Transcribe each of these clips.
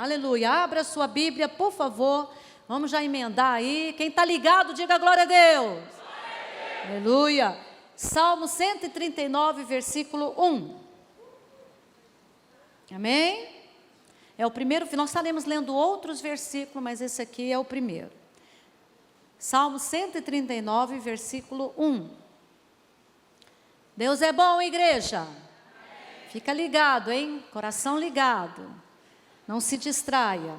Aleluia. Abra sua Bíblia, por favor. Vamos já emendar aí. Quem está ligado, diga glória a Deus. Glória a Deus. Aleluia. Salmo 139, versículo 1. Amém? É o primeiro, nós estaremos lendo outros versículos, mas esse aqui é o primeiro. Salmo 139, versículo 1. Deus é bom, igreja. Fica ligado, hein? Coração ligado. Não se distraia.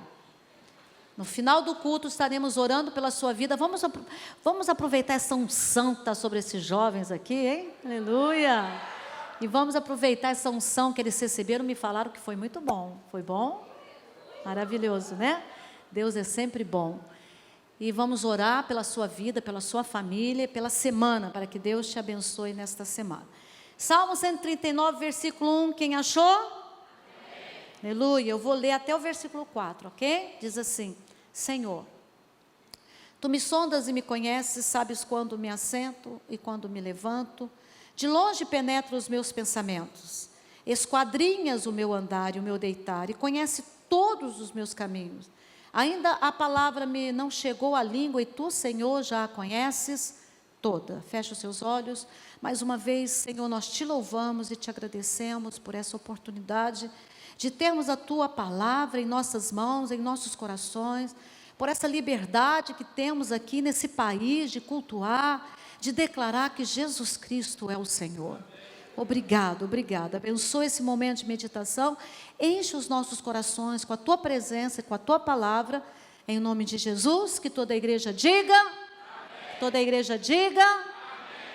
No final do culto estaremos orando pela sua vida. Vamos aproveitar essa unção que está sobre esses jovens aqui, hein? Aleluia! E vamos aproveitar essa unção que eles receberam. Me falaram que foi muito bom. Foi bom? Maravilhoso, né? Deus é sempre bom. E vamos orar pela sua vida, pela sua família, pela semana, para que Deus te abençoe nesta semana. Salmo 139, versículo 1, quem achou? Amém. Aleluia, eu vou ler até o versículo 4, ok? Diz assim: Senhor, Tu me sondas e me conheces, sabes quando me assento e quando me levanto, de longe penetra os meus pensamentos, esquadrinhas o meu andar e o meu deitar, e conhece todos os meus caminhos. Ainda a palavra me não chegou à língua, e Tu, Senhor, já a conheces toda. Fecha os seus olhos. Mais uma vez, Senhor, nós Te louvamos e Te agradecemos por essa oportunidade de termos a Tua palavra em nossas mãos, em nossos corações, por essa liberdade que temos aqui nesse país de cultuar, de declarar que Jesus Cristo é o Senhor. Obrigado, obrigada. Abençoa esse momento de meditação. Enche os nossos corações com a Tua presença e com a Tua palavra. Em nome de Jesus, que toda a igreja diga. Amém. Toda a igreja diga. Amém.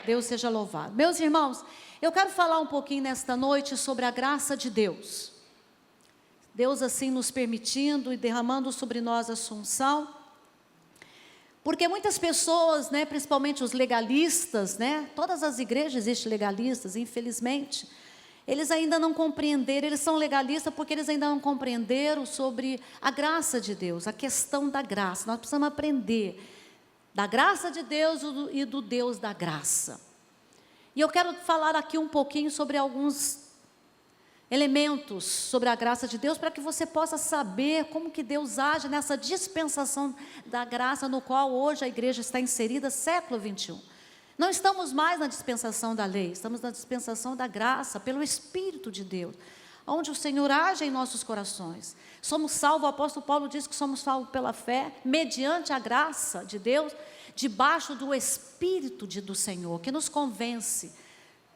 Deus seja louvado. Meus irmãos, eu quero falar um pouquinho nesta noite sobre a graça de Deus. Deus assim nos permitindo e derramando sobre nós a sua unção. Porque muitas pessoas, né, principalmente os legalistas, né, todas as igrejas existem legalistas, infelizmente, eles ainda não compreenderam, eles são legalistas porque eles ainda não compreenderam sobre a graça de Deus, a questão da graça. Nós precisamos aprender da graça de Deus e do Deus da graça. E eu quero falar aqui um pouquinho sobre alguns elementos sobre a graça de Deus, para que você possa saber como que Deus age nessa dispensação da graça, no qual hoje a igreja está inserida, século 21. Não estamos mais na dispensação da lei, estamos na dispensação da graça, pelo Espírito de Deus, onde o Senhor age em nossos corações. Somos salvos, o apóstolo Paulo diz que somos salvos pela fé, mediante a graça de Deus, debaixo do Espírito do Senhor, que nos convence,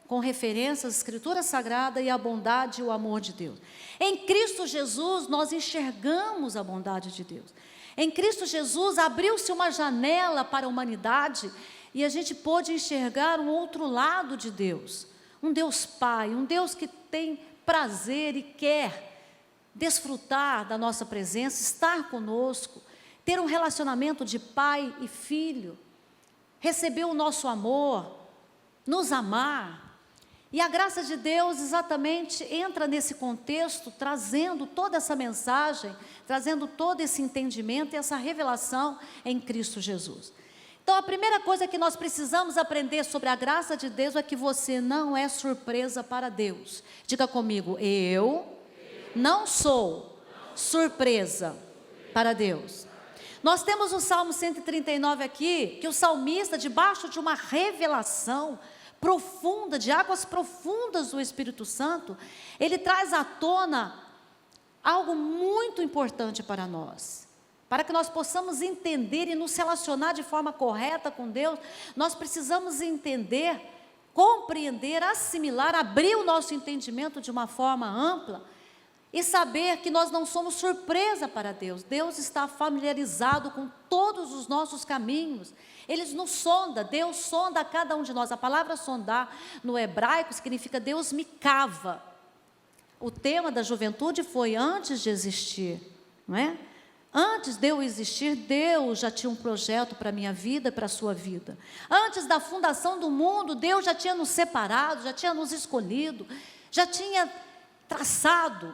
com referências à Escritura Sagrada e à bondade e o amor de Deus. Em Cristo Jesus, nós enxergamos a bondade de Deus. Em Cristo Jesus, abriu-se uma janela para a humanidade e a gente pôde enxergar um outro lado de Deus. Um Deus Pai, um Deus que tem prazer e quer desfrutar da nossa presença, estar conosco, ter um relacionamento de pai e filho, receber o nosso amor, nos amar. E a graça de Deus exatamente entra nesse contexto, trazendo toda essa mensagem, trazendo todo esse entendimento e essa revelação em Cristo Jesus. Então, a primeira coisa que nós precisamos aprender sobre a graça de Deus é que você não é surpresa para Deus. Diga comigo, eu não sou surpresa para Deus. Nós temos o Salmo 139 aqui, que o salmista, debaixo de uma revelação profunda, de águas profundas do Espírito Santo, ele traz à tona algo muito importante para nós. Para que nós possamos entender e nos relacionar de forma correta com Deus, nós precisamos entender, compreender, assimilar, abrir o nosso entendimento de uma forma ampla e saber que nós não somos surpresa para Deus. Deus está familiarizado com todos os nossos caminhos. Ele nos sonda, Deus sonda cada um de nós. A palavra sondar no hebraico significa Deus me cava. O tema da juventude foi antes de existir, não é? Antes de eu existir, Deus já tinha um projeto para a minha vida, para a sua vida. Antes da fundação do mundo, Deus já tinha nos separado, já tinha nos escolhido, já tinha traçado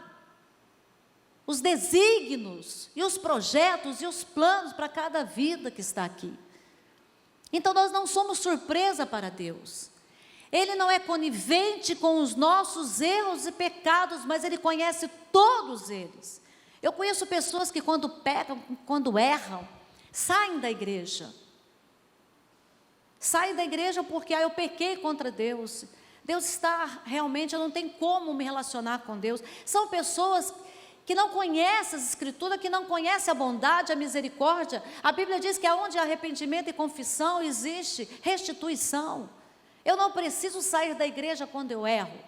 os desígnios e os projetos e os planos para cada vida que está aqui. Então nós não somos surpresa para Deus. Ele não é conivente com os nossos erros e pecados, mas Ele conhece todos eles. Eu conheço pessoas que quando pecam, quando erram, saem da igreja. Saem da igreja porque eu pequei contra Deus. Deus está realmente, eu não tenho como me relacionar com Deus. São pessoas que não conhecem as Escrituras, que não conhecem a bondade, a misericórdia. A Bíblia diz que onde há arrependimento e confissão, existe restituição. Eu não preciso sair da igreja quando eu erro,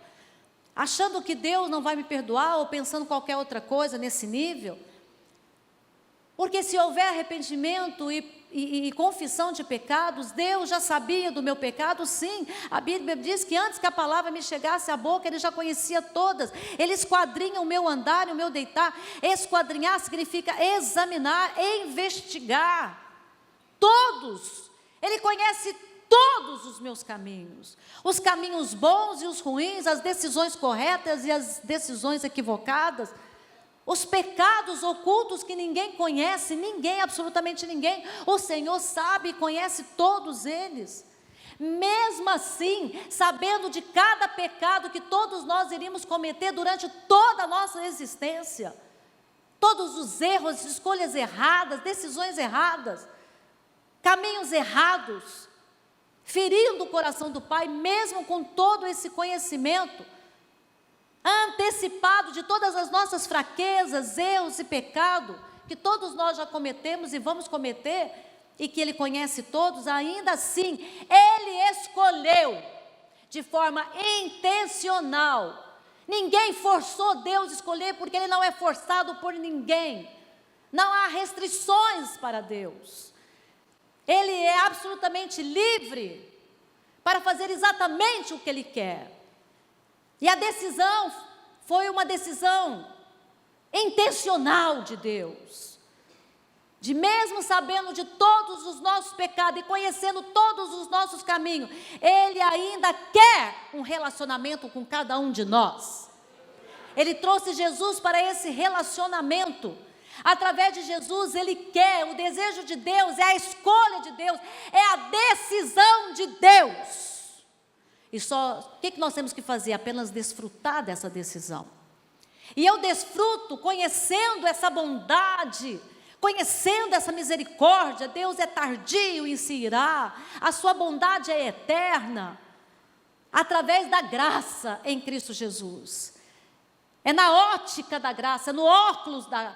achando que Deus não vai me perdoar, ou pensando qualquer outra coisa nesse nível. Porque se houver arrependimento e confissão de pecados, Deus já sabia do meu pecado, sim. A Bíblia diz que antes que a palavra me chegasse à boca, Ele já conhecia todas. Ele esquadrinha o meu andar e o meu deitar. Esquadrinhar significa examinar, investigar. Todos. Ele conhece todos os meus caminhos. Os caminhos bons e os ruins, as decisões corretas e as decisões equivocadas. Os pecados ocultos que ninguém conhece, ninguém, absolutamente ninguém, o Senhor sabe e conhece todos eles. Mesmo assim, sabendo de cada pecado que todos nós iríamos cometer durante toda a nossa existência, todos os erros, escolhas erradas, decisões erradas, caminhos errados, ferindo o coração do Pai, mesmo com todo esse conhecimento, antecipado de todas as nossas fraquezas, erros e pecado, que todos nós já cometemos e vamos cometer, e que Ele conhece todos, ainda assim, Ele escolheu, de forma intencional. Ninguém forçou Deus a escolher, porque Ele não é forçado por ninguém. Não há restrições para Deus. Ele é absolutamente livre para fazer exatamente o que Ele quer. E a decisão foi uma decisão intencional de Deus. De mesmo sabendo de todos os nossos pecados e conhecendo todos os nossos caminhos, Ele ainda quer um relacionamento com cada um de nós. Ele trouxe Jesus para esse relacionamento. Através de Jesus, Ele quer, o desejo de Deus, é a escolha de Deus, é a decisão de Deus. E só, o que nós temos que fazer? Apenas desfrutar dessa decisão. E eu desfruto conhecendo essa bondade, conhecendo essa misericórdia. Deus é tardio em se irar, a sua bondade é eterna, através da graça em Cristo Jesus. É na ótica da graça, é no óculos da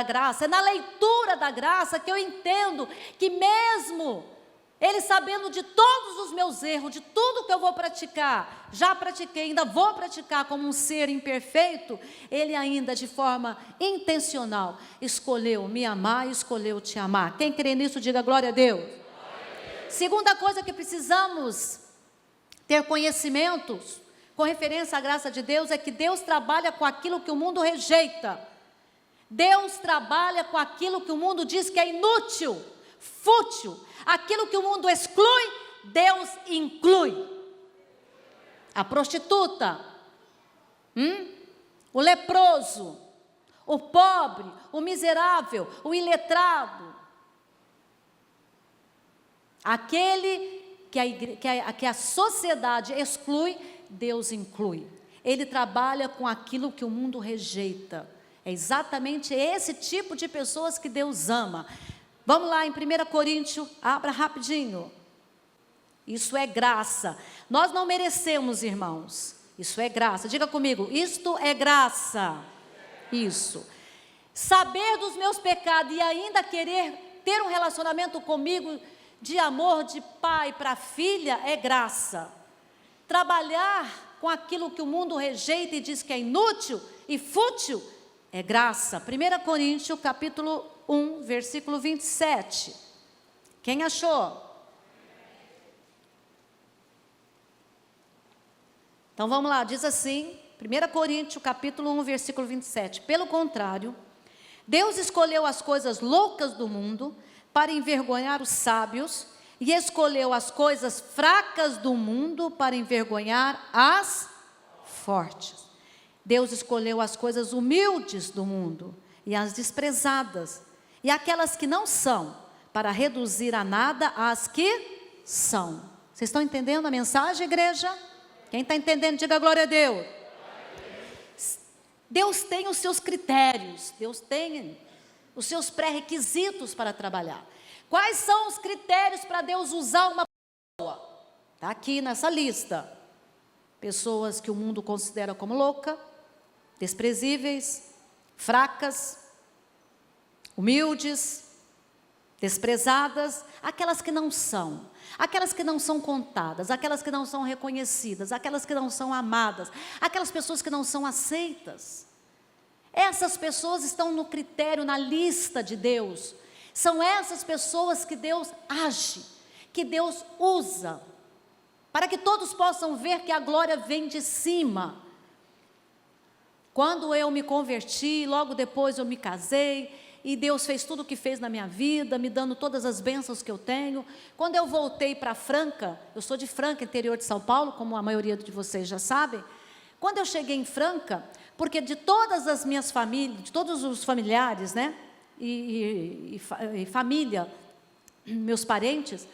graça, é na leitura da graça que eu entendo que mesmo Ele sabendo de todos os meus erros, de tudo que eu vou praticar, já pratiquei, ainda vou praticar como um ser imperfeito, Ele ainda de forma intencional escolheu me amar e escolheu te amar. Quem crê nisso, diga glória a Deus. Glória a Deus. Segunda coisa que precisamos ter conhecimentos com referência à graça de Deus é que Deus trabalha com aquilo que o mundo rejeita. Deus trabalha com aquilo que o mundo diz que é inútil, fútil. Aquilo que o mundo exclui, Deus inclui. A prostituta, o leproso, o pobre, o miserável, o iletrado. Aquele que a sociedade exclui, Deus inclui. Ele trabalha com aquilo que o mundo rejeita. É exatamente esse tipo de pessoas que Deus ama. Vamos lá em 1 Coríntios, abra rapidinho. Isso é graça. Nós não merecemos, irmãos. Isso é graça. Diga comigo, isto é graça. Isso. Saber dos meus pecados e ainda querer ter um relacionamento comigo de amor de pai para filha é graça. Trabalhar com aquilo que o mundo rejeita e diz que é inútil e fútil é graça. 1 Coríntios, capítulo 1, versículo 27. Quem achou? Então vamos lá, diz assim, 1 Coríntios, capítulo 1, versículo 27. Pelo contrário, Deus escolheu as coisas loucas do mundo para envergonhar os sábios, e escolheu as coisas fracas do mundo para envergonhar as fortes. Deus escolheu as coisas humildes do mundo e as desprezadas, e aquelas que não são, para reduzir a nada as que são. Vocês estão entendendo a mensagem, igreja? Quem está entendendo, diga glória a Deus. Deus tem os seus critérios, Deus tem os seus pré-requisitos para trabalhar. Quais são os critérios para Deus usar uma pessoa? Está aqui nessa lista. Pessoas que o mundo considera como louca, desprezíveis, fracas, humildes, desprezadas, aquelas que não são contadas, aquelas que não são reconhecidas, aquelas que não são amadas, aquelas pessoas que não são aceitas. Essas pessoas estão no critério, na lista de Deus. São essas pessoas que Deus age, que Deus usa, para que todos possam ver que a glória vem de cima. Quando eu me converti, logo depois eu me casei, e Deus fez tudo o que fez na minha vida, me dando todas as bênçãos que eu tenho. Quando eu voltei para Franca, eu sou de Franca, interior de São Paulo, como a maioria de vocês já sabem. Quando eu cheguei em Franca, porque de todas as minhas famílias, de todos os familiares, né, e família, meus parentes,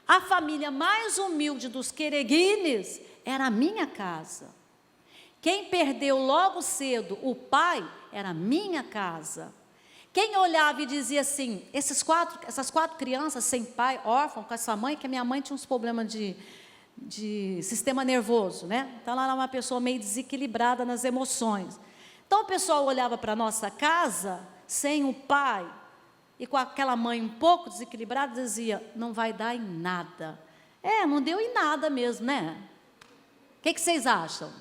a família mais humilde dos Quereguines era a minha casa. Quem perdeu logo cedo o pai era a minha casa. Quem olhava e dizia assim, essas quatro crianças sem pai, órfãos, com essa mãe, que a minha mãe tinha uns problemas de sistema nervoso, né? Então ela era uma pessoa meio desequilibrada nas emoções. Então o pessoal olhava para a nossa casa, sem o pai, e com aquela mãe um pouco desequilibrada, dizia, não vai dar em nada. Não deu em nada mesmo, né? O que vocês acham?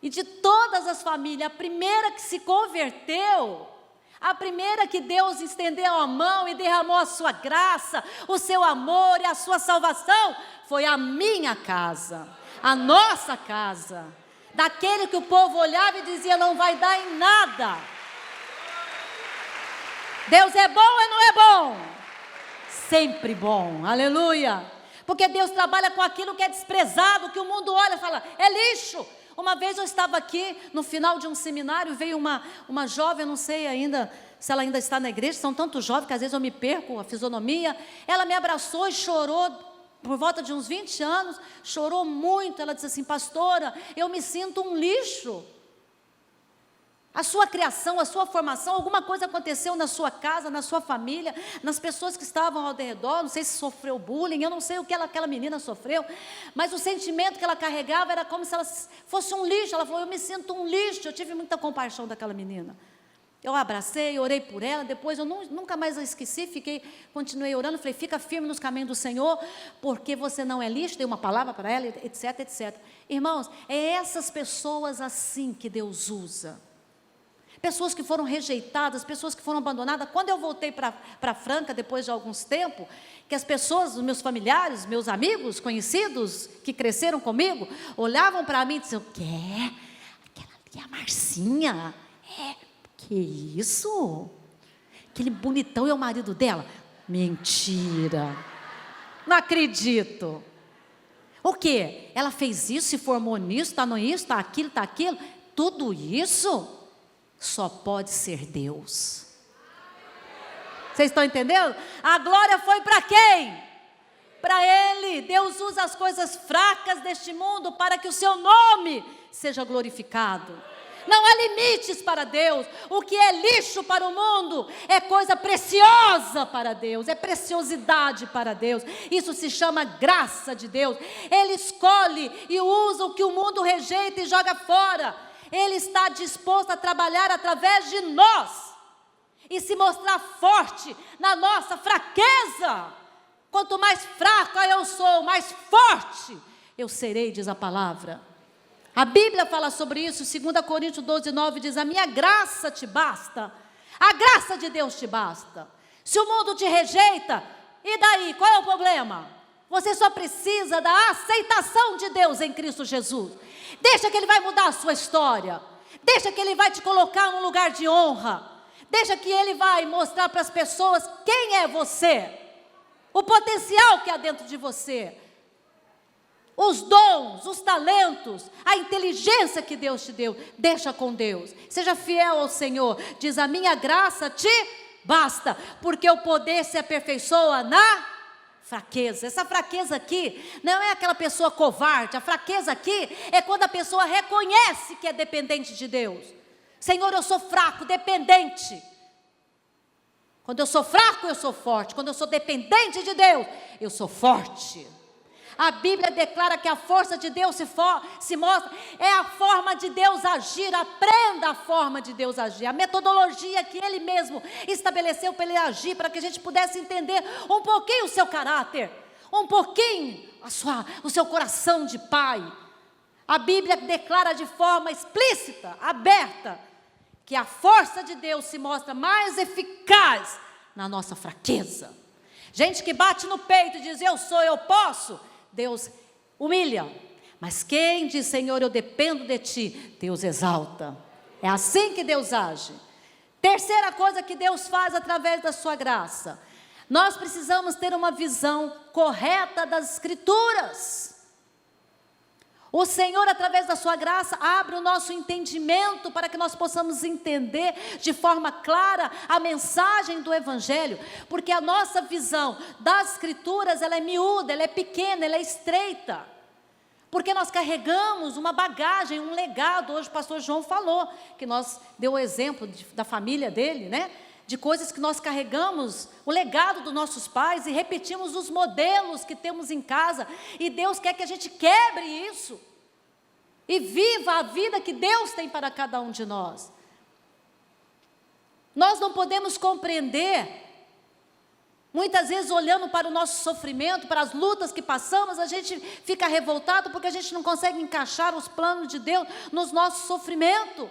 E de todas as famílias, a primeira que se converteu, a primeira que Deus estendeu a mão e derramou a sua graça, o seu amor e a sua salvação, foi a minha casa, a nossa casa. Daquele que o povo olhava e dizia, não vai dar em nada. Deus é bom ou não é bom? Sempre bom, aleluia. Porque Deus trabalha com aquilo que é desprezado, que o mundo olha e fala, é lixo. Uma vez eu estava aqui, no final de um seminário, veio uma jovem, eu não sei ainda se ela ainda está na igreja, são tantos jovens que às vezes eu me perco a fisionomia. Ela me abraçou e chorou, por volta de uns 20 anos, chorou muito. Ela disse assim, pastora, eu me sinto um lixo. A sua criação, a sua formação, alguma coisa aconteceu na sua casa, na sua família, nas pessoas que estavam ao redor, não sei se sofreu bullying, eu não sei o que aquela menina sofreu, mas o sentimento que ela carregava era como se ela fosse um lixo. Ela falou, eu me sinto um lixo. Eu tive muita compaixão daquela menina. Eu a abracei, orei por ela, depois eu nunca mais a esqueci, continuei orando, falei, fica firme nos caminhos do Senhor, porque você não é lixo, dei uma palavra para ela, etc, etc. Irmãos, é essas pessoas assim que Deus usa. Pessoas que foram rejeitadas, pessoas que foram abandonadas. Quando eu voltei para Franca, depois de alguns tempos, que as pessoas, os meus familiares, meus amigos, conhecidos, que cresceram comigo, olhavam para mim e diziam, o quê? Aquela ali é a Marcinha? Que isso? Aquele bonitão é o marido dela? Mentira, não acredito. O quê? Ela fez isso, se formou nisso, está aquilo, está aquilo? Tudo isso? Só pode ser Deus. Vocês estão entendendo? A glória foi para quem? Para Ele. Deus usa as coisas fracas deste mundo para que o seu nome seja glorificado. Não há limites para Deus. O que é lixo para o mundo é coisa preciosa para Deus, é preciosidade para Deus. Isso se chama graça de Deus. Ele escolhe e usa o que o mundo rejeita e joga fora. Ele está disposto a trabalhar através de nós e se mostrar forte na nossa fraqueza. Quanto mais fraca eu sou, mais forte eu serei, diz a palavra. A Bíblia fala sobre isso, 2 Coríntios 12:9 diz, a minha graça te basta, a graça de Deus te basta. Se o mundo te rejeita, e daí, qual é o problema? Você só precisa da aceitação de Deus em Cristo Jesus. Deixa que Ele vai mudar a sua história. Deixa que Ele vai te colocar num lugar de honra. Deixa que Ele vai mostrar para as pessoas quem é você. O potencial que há dentro de você. Os dons, os talentos, a inteligência que Deus te deu. Deixa com Deus. Seja fiel ao Senhor. Diz, a minha graça te basta. Porque o poder se aperfeiçoa na fraqueza. Essa fraqueza aqui não é aquela pessoa covarde. A fraqueza aqui é quando a pessoa reconhece que é dependente de Deus. Senhor, eu sou fraco, dependente. Quando eu sou fraco, eu sou forte. Quando eu sou dependente de Deus, eu sou forte. A Bíblia declara que a força de Deus se mostra, é a forma de Deus agir. Aprenda a forma de Deus agir, a metodologia que Ele mesmo estabeleceu para Ele agir, para que a gente pudesse entender um pouquinho o seu caráter, um pouquinho o seu coração de pai. A Bíblia declara de forma explícita, aberta, que a força de Deus se mostra mais eficaz na nossa fraqueza. Gente que bate no peito e diz, eu sou, eu posso, Deus humilha. Mas quem diz, Senhor, eu dependo de Ti, Deus exalta. É assim que Deus age. Terceira coisa que Deus faz através da sua graça. Nós precisamos ter uma visão correta das Escrituras. O Senhor, através da sua graça, abre o nosso entendimento para que nós possamos entender de forma clara a mensagem do Evangelho, porque a nossa visão das Escrituras, ela é miúda, ela é pequena, ela é estreita, porque nós carregamos uma bagagem, um legado. Hoje o pastor João falou, que nós deu o exemplo da família dele, né? De coisas que nós carregamos, o legado dos nossos pais, e repetimos os modelos que temos em casa, e Deus quer que a gente quebre isso, e viva a vida que Deus tem para cada um de nós. Nós não podemos compreender, muitas vezes olhando para o nosso sofrimento, para as lutas que passamos, a gente fica revoltado, porque a gente não consegue encaixar os planos de Deus nos nossos sofrimentos.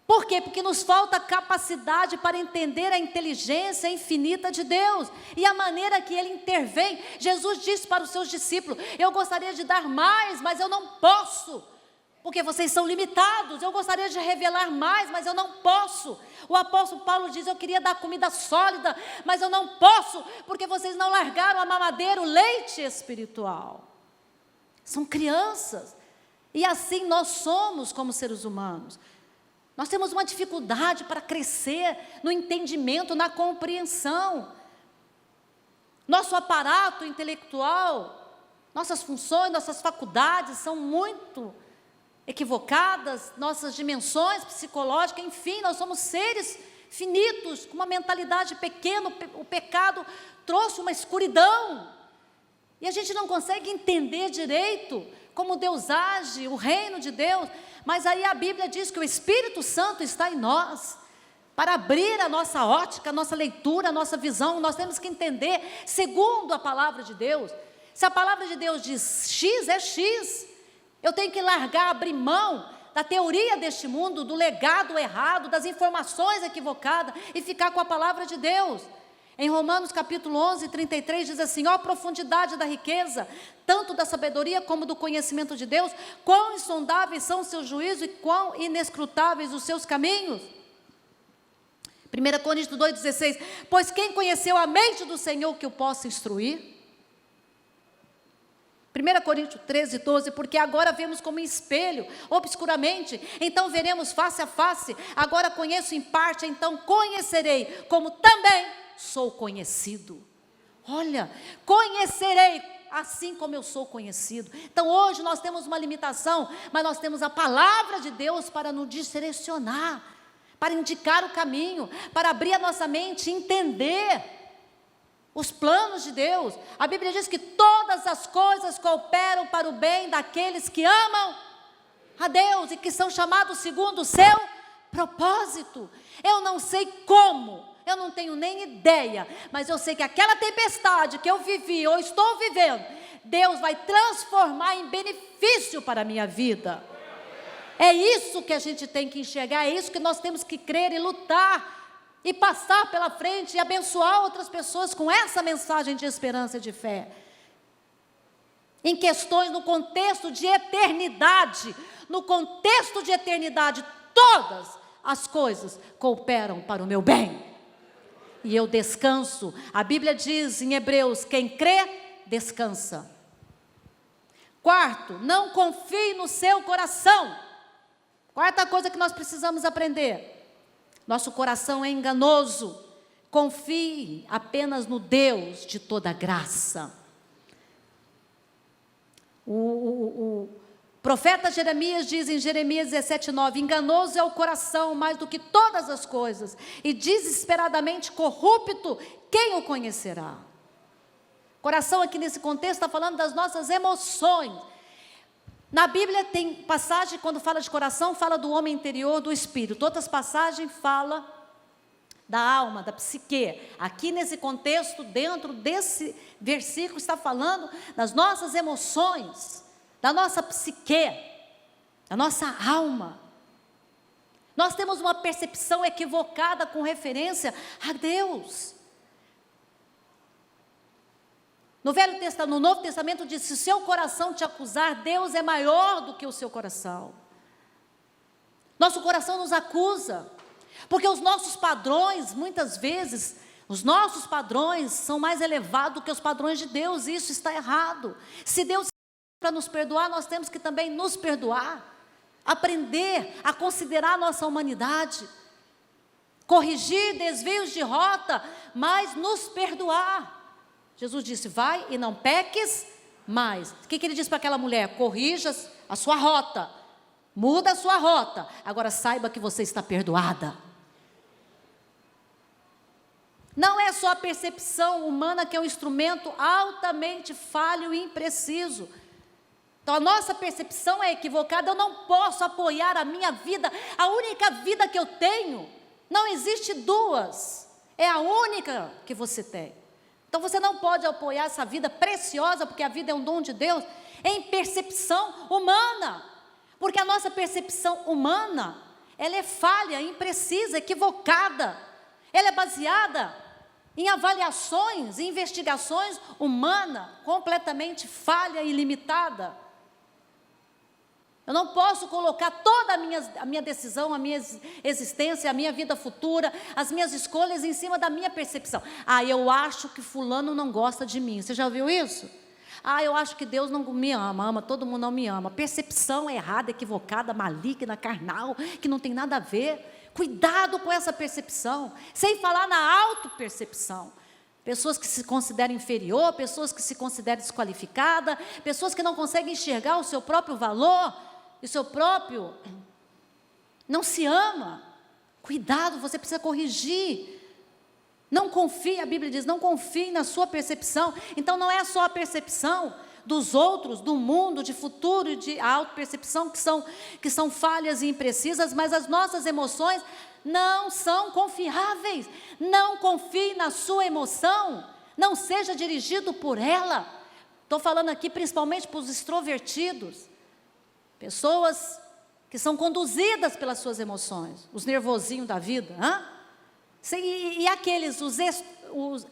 Por quê? Porque nos falta capacidade para entender a inteligência infinita de Deus e a maneira que Ele intervém. Jesus disse para os seus discípulos, eu gostaria de dar mais, mas eu não posso, porque vocês são limitados. Eu gostaria de revelar mais, mas eu não posso. O apóstolo Paulo diz, eu queria dar comida sólida, mas eu não posso, porque vocês não largaram a mamadeira, o leite espiritual. São crianças, e assim nós somos como seres humanos. Nós temos uma dificuldade para crescer no entendimento, na compreensão. Nosso aparato intelectual, nossas funções, nossas faculdades são muito equivocadas, nossas dimensões psicológicas, enfim, nós somos seres finitos, com uma mentalidade pequena. O pecado trouxe uma escuridão, e a gente não consegue entender direito como Deus age, o reino de Deus. Mas aí a Bíblia diz que o Espírito Santo está em nós, para abrir a nossa ótica, a nossa leitura, a nossa visão. Nós temos que entender segundo a palavra de Deus. Se a palavra de Deus diz X, é X. Eu tenho que largar, abrir mão da teoria deste mundo, do legado errado, das informações equivocadas, e ficar com a palavra de Deus. Em Romanos capítulo 11, 33, diz assim, ó profundidade da riqueza, tanto da sabedoria como do conhecimento de Deus, quão insondáveis são os seus juízos e quão inescrutáveis os seus caminhos. 1 Coríntios 2,16, pois quem conheceu a mente do Senhor que o possa instruir? 1 Coríntios 13,12, porque agora vemos como em espelho, obscuramente, então veremos face a face, agora conheço em parte, então conhecerei, como também sou conhecido. Olha, conhecerei assim como eu sou conhecido. Então hoje nós temos uma limitação, mas nós temos a palavra de Deus para nos direcionar, para indicar o caminho, para abrir a nossa mente e entender os planos de Deus. A Bíblia diz que todas as coisas cooperam para o bem daqueles que amam a Deus e que são chamados segundo o seu propósito. Eu não sei como, eu não tenho nem ideia, mas eu sei que aquela tempestade que eu vivi ou estou vivendo, Deus vai transformar em benefício para a minha vida. É isso que a gente tem que enxergar, é isso que nós temos que crer e lutar, e passar pela frente e abençoar outras pessoas com essa mensagem de esperança e de fé. Em questões, no contexto de eternidade, todas as coisas cooperam para o meu bem. E eu descanso. A Bíblia diz em Hebreus, quem crê, descansa. Quarto, não confie no seu coração. Quarta coisa que nós precisamos aprender. Nosso coração é enganoso. Confie apenas no Deus de toda graça. O profeta Jeremias diz em Jeremias 17:9: enganoso é o coração mais do que todas as coisas, e desesperadamente corrupto, quem o conhecerá? Coração aqui nesse contexto está falando das nossas emoções. Na Bíblia tem passagem, quando fala de coração, fala do homem interior, do espírito. Outras passagens fala da alma, da psique. Aqui nesse contexto, dentro desse versículo, está falando das nossas emoções, da nossa psique, da nossa alma. Nós temos uma percepção equivocada com referência a Deus. No Novo Testamento diz: se o seu coração te acusar, Deus é maior do que o seu coração. Nosso coração nos acusa, porque os nossos padrões, muitas vezes, os nossos padrões são mais elevados do que os padrões de Deus, e isso está errado. Se Deus para nos perdoar, nós temos que também nos perdoar, aprender a considerar a nossa humanidade, corrigir desvios de rota, mas nos perdoar. Jesus disse: vai e não peques mais. O que ele disse para aquela mulher? Corrija a sua rota, muda a sua rota, agora saiba que você está perdoada. Não é só a percepção humana que é um instrumento altamente falho e impreciso. Então a nossa percepção é equivocada. Eu não posso apoiar a minha vida, a única vida que eu tenho. Não existe duas, é a única que você tem. Então você não pode apoiar essa vida preciosa, porque a vida é um dom de Deus, em percepção humana. Porque a nossa percepção humana, ela é falha, imprecisa, equivocada. Ela é baseada em avaliações, em investigações humanas, completamente falha e limitada. Eu não posso colocar toda a minha decisão, a minha existência, a minha vida futura, as minhas escolhas em cima da minha percepção. Eu acho que fulano não gosta de mim. Você já ouviu isso? Eu acho que Deus não me ama, todo mundo não me ama. Percepção errada, equivocada, maligna, carnal, que não tem nada a ver. Cuidado com essa percepção, sem falar na autopercepção. Pessoas que se consideram inferior, pessoas que se consideram desqualificadas, pessoas que não conseguem enxergar o seu próprio valor, e o seu próprio não se ama. Cuidado, você precisa corrigir. Não confie, a Bíblia diz, não confie na sua percepção. Então não é só a percepção dos outros, do mundo, de futuro e de autopercepção que são falhas e imprecisas, mas as nossas emoções não são confiáveis. Não confie na sua emoção, não seja dirigido por ela. Estou falando aqui principalmente para os extrovertidos, pessoas que são conduzidas pelas suas emoções, os nervosinhos da vida, e aqueles, os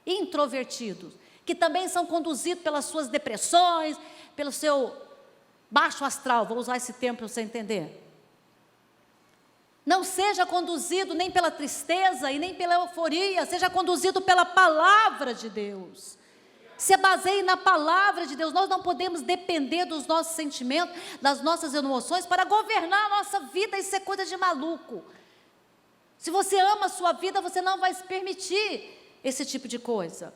introvertidos, que também são conduzidos pelas suas depressões, pelo seu baixo astral, vou usar esse termo para você entender. Não seja conduzido nem pela tristeza e nem pela euforia, seja conduzido pela palavra de Deus. Se baseie na palavra de Deus. Nós não podemos depender dos nossos sentimentos, das nossas emoções para governar a nossa vida. Isso é coisa de maluco. Se você ama a sua vida, você não vai se permitir esse tipo de coisa.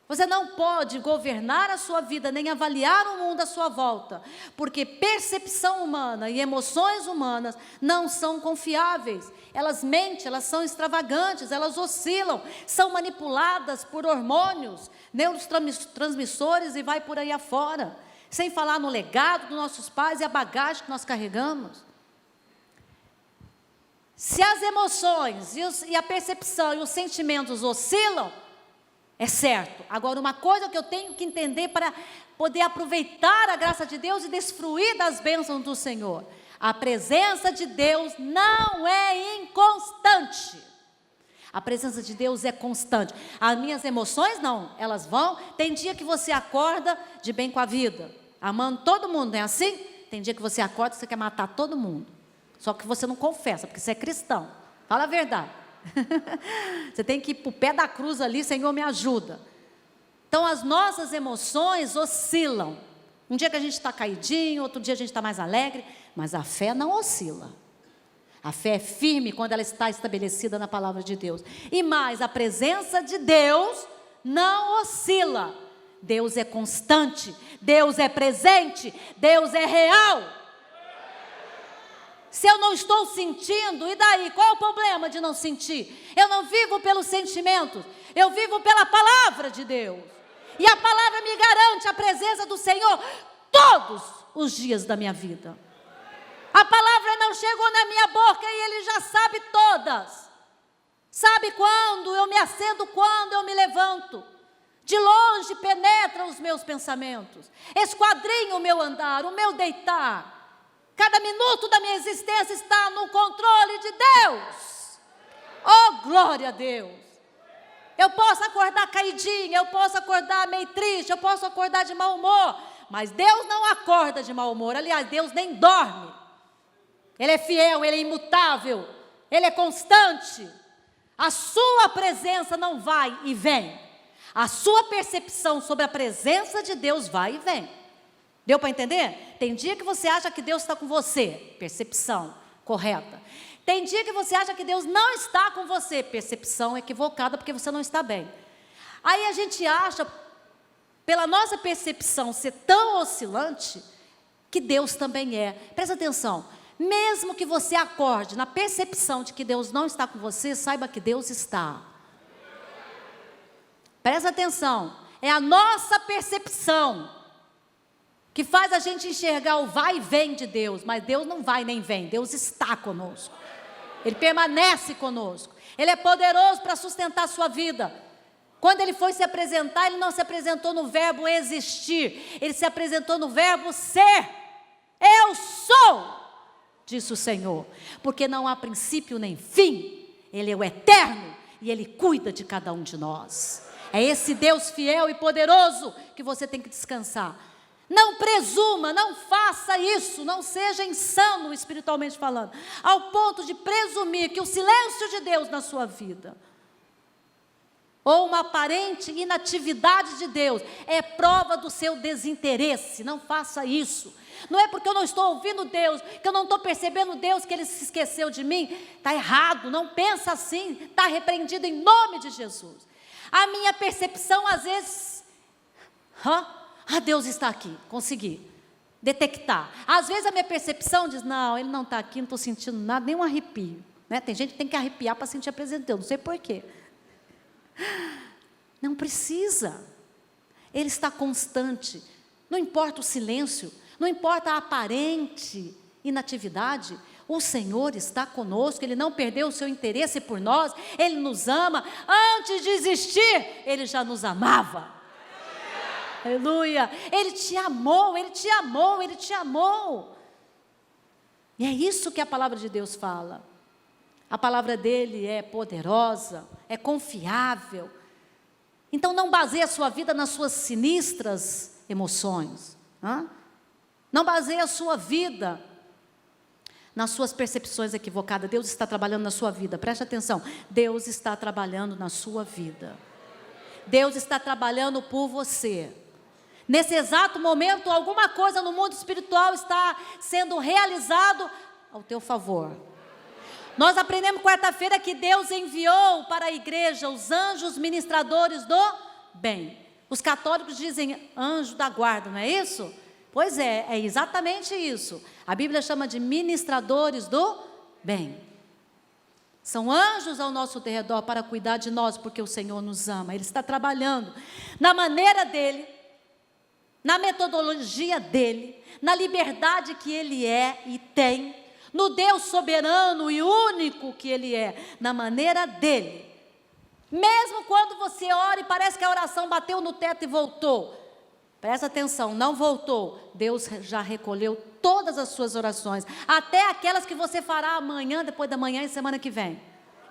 Você não pode governar a sua vida, nem avaliar o mundo à sua volta, porque percepção humana e emoções humanas não são confiáveis. Elas mentem, elas são extravagantes, elas oscilam, são manipuladas por hormônios, neurotransmissores e vai por aí afora. Sem falar no legado dos nossos pais e a bagagem que nós carregamos. Se as emoções e a percepção e os sentimentos oscilam, é certo. Agora, uma coisa que eu tenho que entender para poder aproveitar a graça de Deus e desfruir das bênçãos do Senhor. A presença de Deus não é inconstante. A presença de Deus é constante. As minhas emoções não, elas vão. Tem dia que você acorda de bem com a vida, amando todo mundo, não é assim? Tem dia que você acorda e você quer matar todo mundo. Só que você não confessa, porque você é cristão. Fala a verdade. Você tem que ir para o pé da cruz ali, Senhor, me ajuda. Então as nossas emoções oscilam. Um dia que a gente está caidinho, outro dia a gente está mais alegre, mas a fé não oscila. A fé é firme quando ela está estabelecida na palavra de Deus. E mais, a presença de Deus não oscila. Deus é constante, Deus é presente, Deus é real. Se eu não estou sentindo, e daí? Qual é o problema de não sentir? Eu não vivo pelos sentimentos, eu vivo pela palavra de Deus. E a palavra me garante a presença do Senhor todos os dias da minha vida. A palavra não chegou na minha boca e Ele já sabe todas. Sabe quando eu me acendo, quando eu me levanto. De longe penetra os meus pensamentos. Esquadrinha o meu andar, o meu deitar. Cada minuto da minha existência está no controle de Deus. Oh, glória a Deus. Eu posso acordar caidinha, eu posso acordar meio triste, eu posso acordar de mau humor. Mas Deus não acorda de mau humor. Aliás, Deus nem dorme. Ele é fiel, Ele é imutável, Ele é constante. A sua presença não vai e vem. A sua percepção sobre a presença de Deus vai e vem. Deu para entender? Tem dia que você acha que Deus está com você, percepção correta. Tem dia que você acha que Deus não está com você, percepção equivocada, porque você não está bem. Aí a gente acha, pela nossa percepção ser tão oscilante, que Deus também é. Presta atenção. Mesmo que você acorde na percepção de que Deus não está com você, saiba que Deus está. Presta atenção, é a nossa percepção que faz a gente enxergar o vai e vem de Deus, mas Deus não vai nem vem, Deus está conosco. Ele permanece conosco, Ele é poderoso para sustentar a sua vida. Quando Ele foi se apresentar, Ele não se apresentou no verbo existir, Ele se apresentou no verbo ser. Eu sou, disse o Senhor, porque não há princípio nem fim, Ele é o eterno e Ele cuida de cada um de nós. É esse Deus fiel e poderoso que você tem que descansar. Não presuma, não faça isso, não seja insano espiritualmente falando, ao ponto de presumir que o silêncio de Deus na sua vida, ou uma aparente inatividade de Deus, é prova do seu desinteresse. Não faça isso. Não é porque eu não estou ouvindo Deus, que eu não estou percebendo Deus, que Ele se esqueceu de mim. Está errado, não pensa assim, está repreendido em nome de Jesus. A minha percepção às vezes, Deus está aqui, consegui detectar. Às vezes a minha percepção diz, não, Ele não está aqui, não estou sentindo nada, nem um arrepio. Né? Tem gente que tem que arrepiar para sentir a presença de Deus, não sei porquê. Não precisa. Ele está constante. Não importa o silêncio, não importa a aparente inatividade, o Senhor está conosco, Ele não perdeu o seu interesse por nós, Ele nos ama. Antes de existir, Ele já nos amava. Aleluia. Ele te amou, Ele te amou, Ele te amou. E é isso que a palavra de Deus fala. A palavra dele é poderosa, é confiável. Então não baseie a sua vida nas suas sinistras emoções. Não baseie a sua vida nas suas percepções equivocadas. Deus está trabalhando na sua vida, preste atenção. Deus está trabalhando na sua vida. Deus está trabalhando por você. Nesse exato momento, alguma coisa no mundo espiritual está sendo realizado ao teu favor. Nós aprendemos quarta-feira que Deus enviou para a igreja os anjos ministradores do bem. Os católicos dizem anjo da guarda, não é isso? Pois é exatamente isso. A Bíblia chama de ministradores do bem. São anjos ao nosso derredor para cuidar de nós, porque o Senhor nos ama. Ele está trabalhando na maneira dele, na metodologia dele, na liberdade que ele é e tem, no Deus soberano e único que Ele é, na maneira dEle. Mesmo quando você ora e parece que a oração bateu no teto e voltou, presta atenção, não voltou, Deus já recolheu todas as suas orações, até aquelas que você fará amanhã, depois da manhã e semana que vem.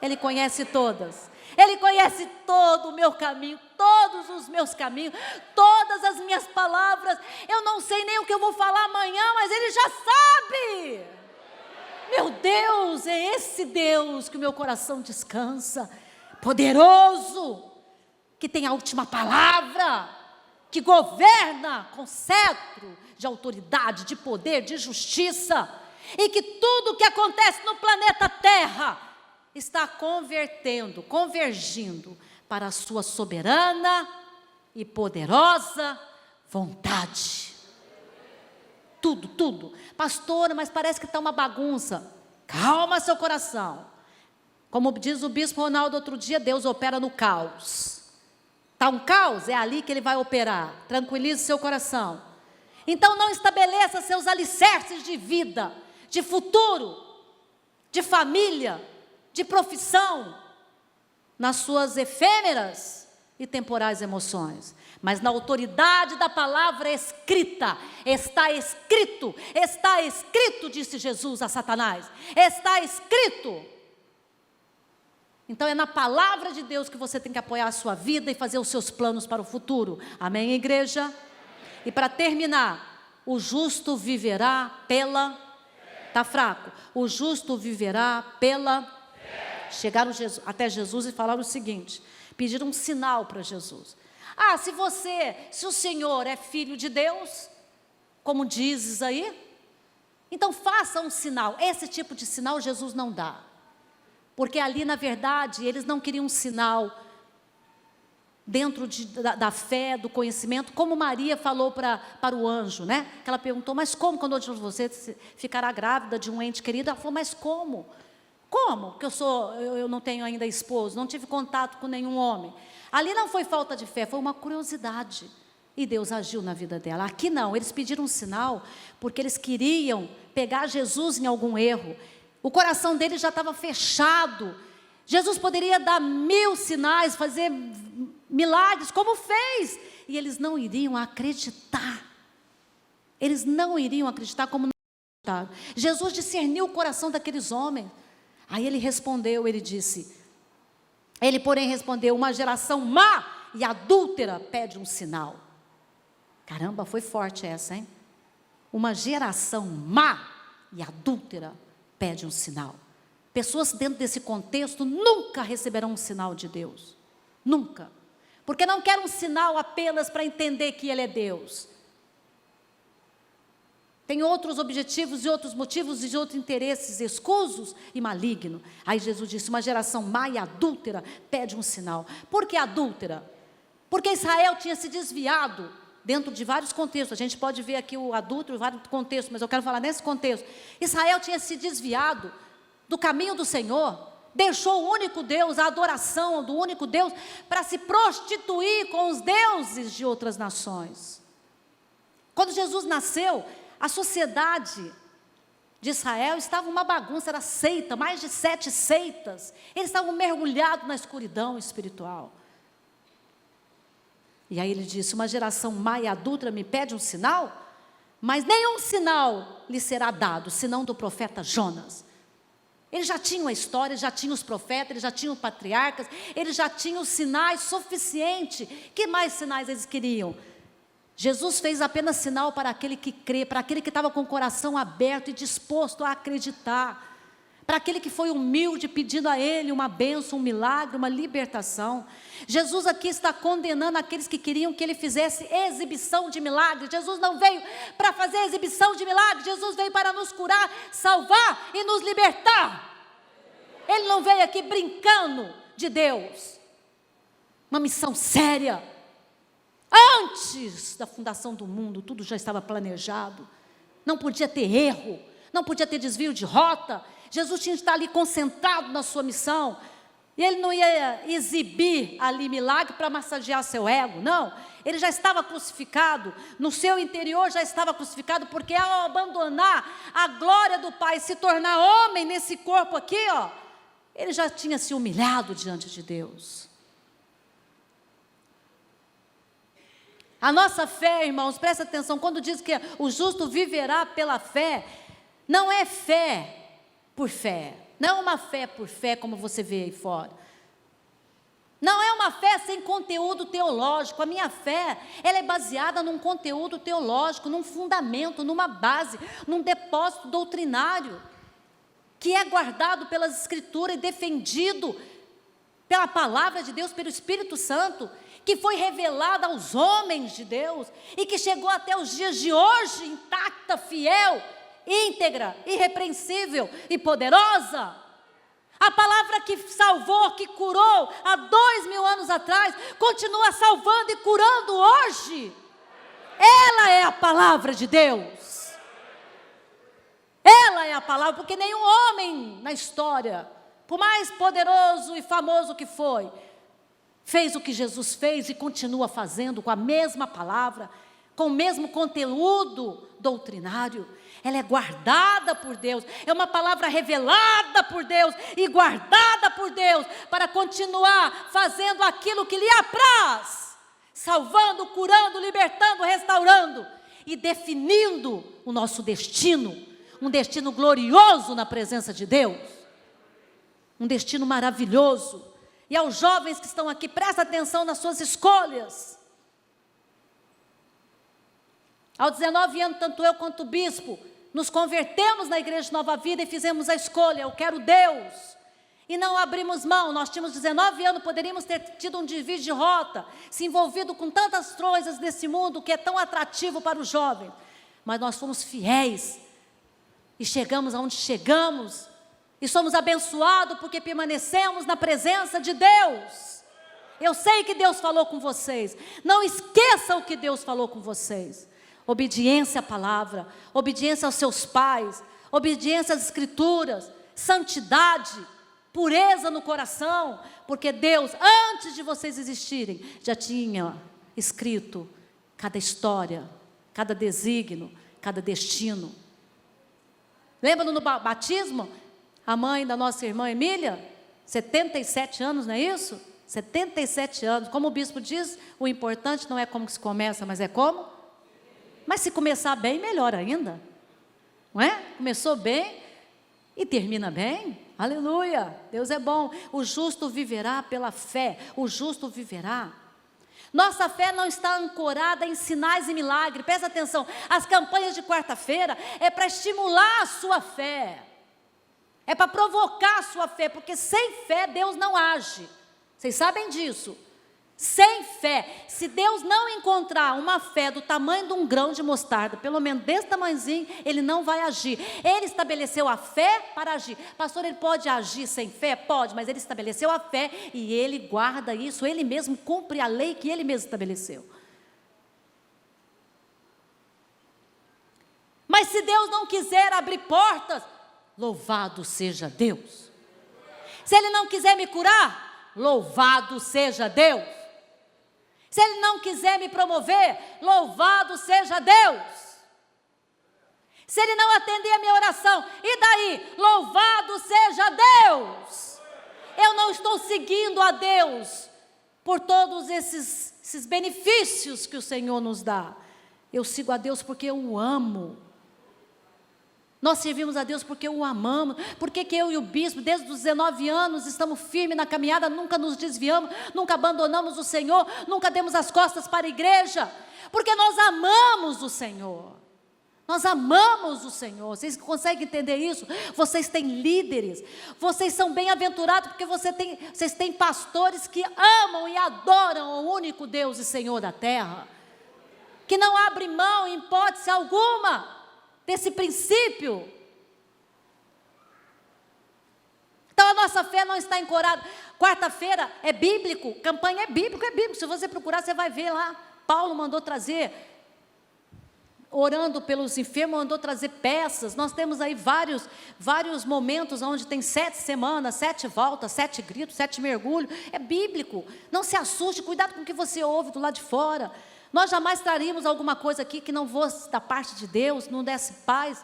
Ele conhece todas, Ele conhece todo o meu caminho, todos os meus caminhos, todas as minhas palavras. Eu não sei nem o que eu vou falar amanhã, mas Ele já sabe. Meu Deus, é esse Deus que o meu coração descansa, poderoso, que tem a última palavra, que governa com cetro de autoridade, de poder, de justiça. e que tudo que acontece no planeta Terra está convergindo para a sua soberana e poderosa vontade. Tudo. Pastora, mas parece que está uma bagunça. Calma seu coração. Como diz o bispo Ronaldo outro dia, Deus opera no caos. Está um caos? É ali que Ele vai operar. Tranquilize seu coração. Então não estabeleça seus alicerces de vida, de futuro, de família, de profissão, nas suas efêmeras e temporais emoções, mas na autoridade da palavra escrita. Está escrito, disse Jesus a Satanás, está escrito. Então é na palavra de Deus que você tem que apoiar a sua vida e fazer os seus planos para o futuro. Amém, igreja? E para terminar, o justo viverá pela... Está fraco? O justo viverá pela... Chegaram até Jesus e falaram o seguinte, pediram um sinal para Jesus. Se o Senhor é filho de Deus, como dizes aí, então faça um sinal. Esse tipo de sinal Jesus não dá. Porque ali, na verdade, eles não queriam um sinal dentro da fé, do conhecimento, como Maria falou para o anjo, né? Que ela perguntou, mas como, quando você ficará grávida de um ente querido? Ela falou, mas como? Como? Porque eu não tenho ainda esposo, não tive contato com nenhum homem. Ali não foi falta de fé, foi uma curiosidade. E Deus agiu na vida dela. Aqui não, eles pediram um sinal, porque eles queriam pegar Jesus em algum erro. O coração deles já estava fechado. Jesus poderia dar 1000 sinais, fazer milagres, como fez. E eles não iriam acreditar. Eles não iriam acreditar como não acreditaram. Jesus discerniu o coração daqueles homens. Aí ele porém respondeu, uma geração má e adúltera pede um sinal. Caramba, foi forte essa, hein? Uma geração má e adúltera pede um sinal. Pessoas dentro desse contexto nunca receberão um sinal de Deus. Nunca. Porque não querem um sinal apenas para entender que Ele é Deus. Tem outros objetivos e outros motivos e outros interesses escusos e malignos. Aí Jesus disse, uma geração má e adúltera pede um sinal. Por que adúltera? Porque Israel tinha se desviado dentro de vários contextos. A gente pode ver aqui o adúltero em vários contextos, mas eu quero falar nesse contexto. Israel tinha se desviado do caminho do Senhor, deixou o único Deus, a adoração do único Deus, para se prostituir com os deuses de outras nações. Quando Jesus nasceu, a sociedade de Israel estava uma bagunça, era seita, mais de 7 seitas. Eles estavam mergulhados na escuridão espiritual. E aí ele disse, uma geração má e adúltera me pede um sinal, mas nenhum sinal lhe será dado, senão do profeta Jonas. Eles já tinham a história, já tinham os profetas, eles já tinham os patriarcas, eles já tinham os sinais suficientes. Que mais sinais eles queriam? Jesus fez apenas sinal para aquele que crê, para aquele que estava com o coração aberto e disposto a acreditar, para aquele que foi humilde pedindo a Ele uma bênção, um milagre, uma libertação. Jesus aqui está condenando aqueles que queriam que Ele fizesse exibição de milagres. Jesus não veio para fazer exibição de milagres, Jesus veio para nos curar, salvar e nos libertar. Ele não veio aqui brincando de Deus. Uma missão séria. Antes da fundação do mundo, tudo já estava planejado. Não podia ter erro, não podia ter desvio de rota. Jesus tinha que estar ali concentrado na sua missão. E Ele não ia exibir ali milagre para massagear seu ego, não. Ele já estava crucificado, no seu interior já estava crucificado, porque ao abandonar a glória do Pai, se tornar homem nesse corpo aqui, Ele já tinha se humilhado diante de Deus. A nossa fé, irmãos, presta atenção, quando diz que o justo viverá pela fé, não é fé por fé, não é uma fé por fé como você vê aí fora. Não é uma fé sem conteúdo teológico. A minha fé, ela é baseada num conteúdo teológico, num fundamento, numa base, num depósito doutrinário, que é guardado pelas Escrituras e defendido pela palavra de Deus, pelo Espírito Santo, que foi revelada aos homens de Deus, e que chegou até os dias de hoje, intacta, fiel, íntegra, irrepreensível e poderosa. A palavra que salvou, que curou há 2000 anos atrás, continua salvando e curando hoje. Ela é a palavra de Deus. Ela é a palavra, porque nenhum homem na história, por mais poderoso e famoso que foi, fez o que Jesus fez e continua fazendo com a mesma palavra, com o mesmo conteúdo doutrinário. Ela é guardada por Deus, é uma palavra revelada por Deus e guardada por Deus para continuar fazendo aquilo que lhe apraz, salvando, curando, libertando, restaurando e definindo o nosso destino, um destino glorioso na presença de Deus, um destino maravilhoso. E aos jovens que estão aqui, presta atenção nas suas escolhas. Aos 19 anos, tanto eu quanto o bispo, nos convertemos na Igreja de Nova Vida e fizemos a escolha, eu quero Deus. E não abrimos mão, nós tínhamos 19 anos, poderíamos ter tido um desvio de rota, se envolvido com tantas coisas desse mundo que é tão atrativo para os jovens. Mas nós fomos fiéis e chegamos aonde chegamos. E somos abençoados porque permanecemos na presença de Deus. Eu sei que Deus falou com vocês. Não esqueçam o que Deus falou com vocês. Obediência à palavra, obediência aos seus pais, obediência às escrituras, santidade, pureza no coração, porque Deus, antes de vocês existirem, já tinha escrito cada história, cada desígnio, cada destino. Lembra no batismo? A mãe da nossa irmã Emília, 77 anos, não é isso? 77 anos. Como o bispo diz, o importante não é como que se começa, mas é como? Mas se começar bem, melhor ainda. Não é? Começou bem e termina bem. Aleluia, Deus é bom. O justo viverá pela fé. O justo viverá. Nossa fé não está ancorada em sinais e milagres. Presta atenção, as campanhas de quarta-feira é para estimular a sua fé. É para provocar a sua fé, porque sem fé Deus não age. Vocês sabem disso. Sem fé, se Deus não encontrar uma fé do tamanho de um grão de mostarda, pelo menos desse tamanhozinho, Ele não vai agir. Ele estabeleceu a fé para agir. Pastor, Ele pode agir sem fé? Pode, mas Ele estabeleceu a fé e Ele guarda isso. Ele mesmo cumpre a lei que Ele mesmo estabeleceu. Mas se Deus não quiser abrir portas, louvado seja Deus. Se Ele não quiser me curar, louvado seja Deus. Se Ele não quiser me promover, louvado seja Deus. Se Ele não atender a minha oração, e daí? Louvado seja Deus. Eu não estou seguindo a Deus por todos esses benefícios que o Senhor nos dá. Eu sigo a Deus porque eu o amo. Nós servimos a Deus porque o amamos, porque que eu e o bispo, desde os 19 anos, estamos firmes na caminhada, nunca nos desviamos, nunca abandonamos o Senhor, nunca demos as costas para a igreja, porque nós amamos o Senhor. Nós amamos o Senhor. Vocês conseguem entender isso? Vocês têm líderes, vocês são bem-aventurados porque vocês têm pastores que amam e adoram o único Deus e Senhor da terra, que não abre mão em hipótese alguma desse princípio. Então a nossa fé não está ancorada. Quarta-feira é bíblico, campanha é bíblico. Se você procurar, você vai ver lá. Paulo mandou trazer, orando pelos enfermos, mandou trazer peças. Nós temos aí vários momentos onde tem 7 semanas, 7 voltas, 7 gritos, 7 mergulhos. É bíblico. Não se assuste, cuidado com o que você ouve do lado de fora. Nós jamais traríamos alguma coisa aqui que não fosse da parte de Deus, não desse paz.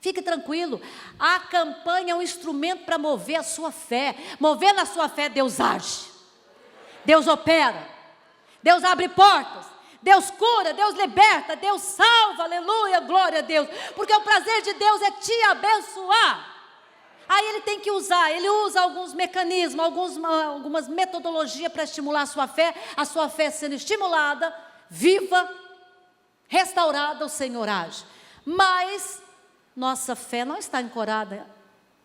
Fique tranquilo, a campanha é um instrumento para mover a sua fé. Movendo a sua fé, Deus age, Deus opera, Deus abre portas, Deus cura, Deus liberta, Deus salva, aleluia, glória a Deus. Porque o prazer de Deus é te abençoar. Aí Ele tem que usar, Ele usa alguns mecanismos, algumas metodologias para estimular a sua fé sendo estimulada, viva, restaurada, o Senhor age. Mas nossa fé não está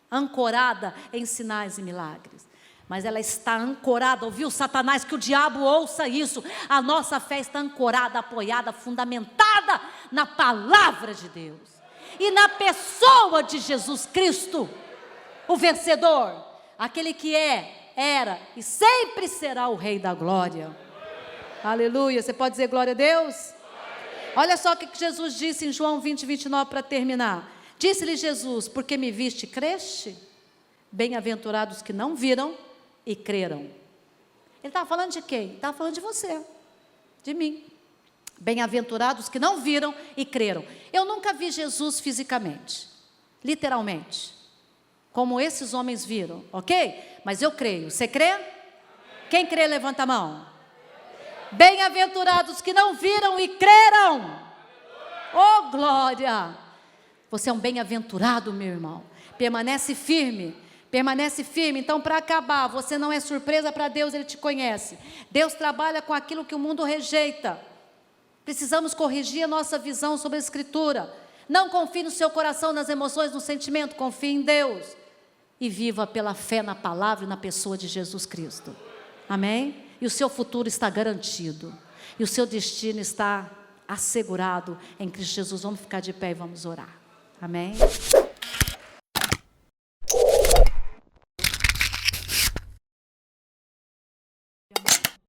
ancorada em sinais e milagres, mas ela está ancorada, ouviu Satanás, que o diabo ouça isso, a nossa fé está ancorada, apoiada, fundamentada na palavra de Deus. e na pessoa de Jesus Cristo, o vencedor, aquele que é, era e sempre será o Rei da glória. Aleluia. Você pode dizer glória a Deus? Olha só o que Jesus disse em João 20, 29 para terminar. Disse-lhe Jesus: porque me viste, creste? Bem-aventurados que não viram e creram. Ele estava falando de quem? Ele estava falando de você, de mim. Bem-aventurados que não viram e creram. Eu nunca vi Jesus fisicamente, literalmente, como esses homens viram, ok? Mas eu creio. Você crê? Quem crê, levanta a mão. Bem-aventurados que não viram e creram. Oh, glória! Você é um bem-aventurado, meu irmão. Permanece firme. Permanece firme. Então, para acabar, você não é surpresa para Deus, Ele te conhece. Deus trabalha com aquilo que o mundo rejeita. Precisamos corrigir a nossa visão sobre a Escritura. Não confie no seu coração, nas emoções, no sentimento. Confie em Deus. E viva pela fé na palavra e na pessoa de Jesus Cristo. Amém? E o seu futuro está garantido. E o seu destino está assegurado em Cristo Jesus. Vamos ficar de pé e vamos orar. Amém?